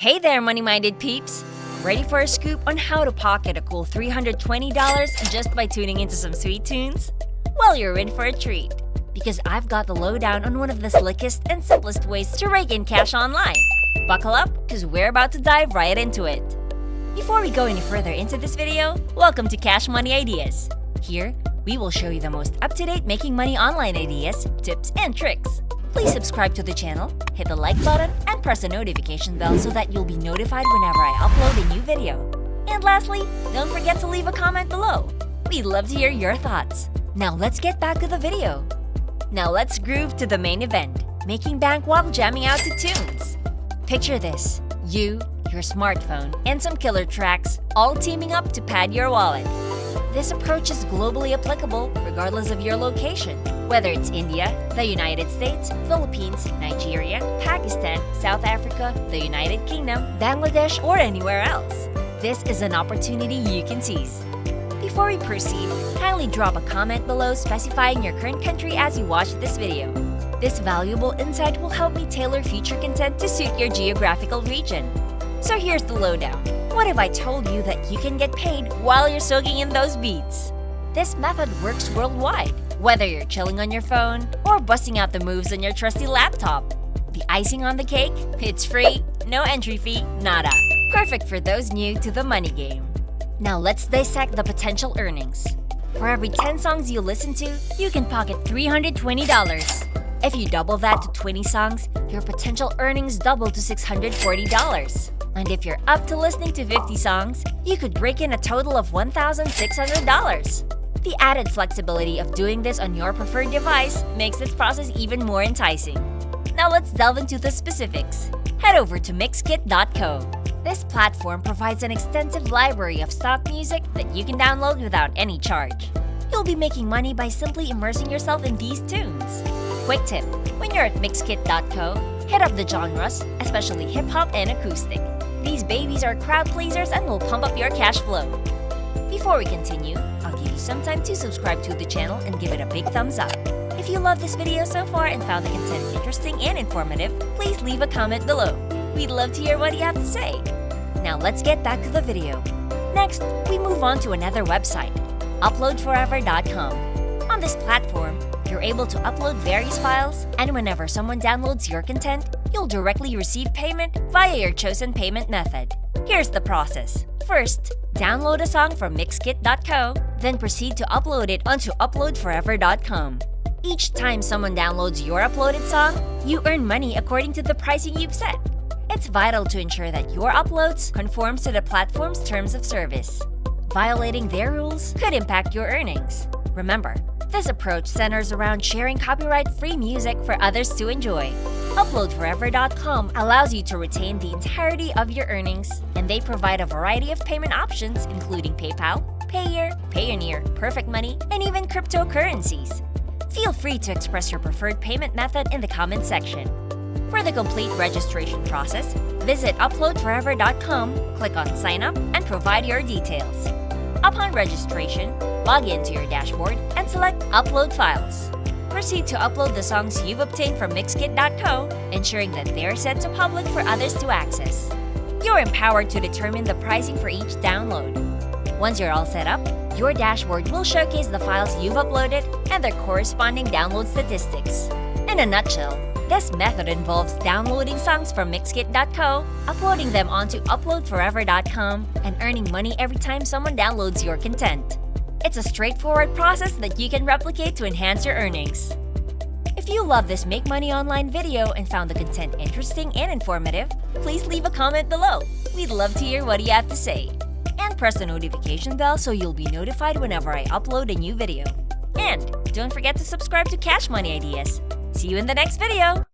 Hey there, money-minded peeps! Ready for a scoop on how to pocket a cool $320 just by tuning into some sweet tunes? Well, you're in for a treat, because I've got the lowdown on one of the slickest and simplest ways to rake in cash online. Buckle up, because we're about to dive right into it. Before we go any further into this video, welcome to Cash Money Ideas. Here, we will show you the most up-to-date making money online ideas, tips, and tricks. Please subscribe to the channel, hit the like button, and press the notification bell so that you'll be notified whenever I upload a new video. And lastly, don't forget to leave a comment below. We'd love to hear your thoughts. Now let's get back to the video. Now let's groove to the main event, making bank while jamming out to tunes. Picture this, you, your smartphone, and some killer tracks all teaming up to pad your wallet. This approach is globally applicable regardless of your location, whether it's India, the United States, Philippines, Nigeria, Pakistan, South Africa, the United Kingdom, Bangladesh, or anywhere else. This is an opportunity you can seize. Before we proceed, kindly drop a comment below specifying your current country as you watch this video. This valuable insight will help me tailor future content to suit your geographical region. So here's the lowdown. What if I told you that you can get paid while you're soaking in those beats? This method works worldwide, whether you're chilling on your phone or busting out the moves on your trusty laptop. The icing on the cake? It's free, no entry fee, nada. Perfect for those new to the money game. Now let's dissect the potential earnings. For every 10 songs you listen to, you can pocket $320. If you double that to 20 songs, your potential earnings double to $640. And if you're up to listening to 50 songs, you could rake in a total of $1,600. The added flexibility of doing this on your preferred device makes this process even more enticing. Now let's delve into the specifics. Head over to mixkit.co. This platform provides an extensive library of stock music that you can download without any charge. You'll be making money by simply immersing yourself in these tunes. Quick tip, when you're at mixkit.co, hit up the genres, especially hip-hop and acoustic. These babies are crowd pleasers and will pump up your cash flow. Before we continue, I'll give you some time to subscribe to the channel and give it a big thumbs up. If you loved this video so far and found the content interesting and informative, please leave a comment below. We'd love to hear what you have to say. Now let's get back to the video. Next, we move on to another website, uploadforever.com. On this platform, you're able to upload various files, and whenever someone downloads your content, you'll directly receive payment via your chosen payment method. Here's the process. First, download a song from mixkit.co, then proceed to upload it onto uploadforever.com. Each time someone downloads your uploaded song, you earn money according to the pricing you've set. It's vital to ensure that your uploads conforms to the platform's terms of service. Violating their rules could impact your earnings. Remember, this approach centers around sharing copyright-free music for others to enjoy. Uploadforever.com allows you to retain the entirety of your earnings, and they provide a variety of payment options including PayPal, Payeer, Payoneer, Perfect Money, and even cryptocurrencies. Feel free to express your preferred payment method in the comment section. For the complete registration process, visit uploadforever.com, click on Sign Up, and provide your details. Upon registration, log into your dashboard and select Upload Files. Proceed to upload the songs you've obtained from mixkit.co, ensuring that they are sent to public for others to access. You're empowered to determine the pricing for each download. Once you're all set up, your dashboard will showcase the files you've uploaded and their corresponding download statistics. In a nutshell, this method involves downloading songs from mixkit.co, uploading them onto uploadforever.com, and earning money every time someone downloads your content. It's a straightforward process that you can replicate to enhance your earnings. If you love this Make Money Online video and found the content interesting and informative, please leave a comment below. We'd love to hear what you have to say. And press the notification bell so you'll be notified whenever I upload a new video. And don't forget to subscribe to Cash Money Ideas. See you in the next video!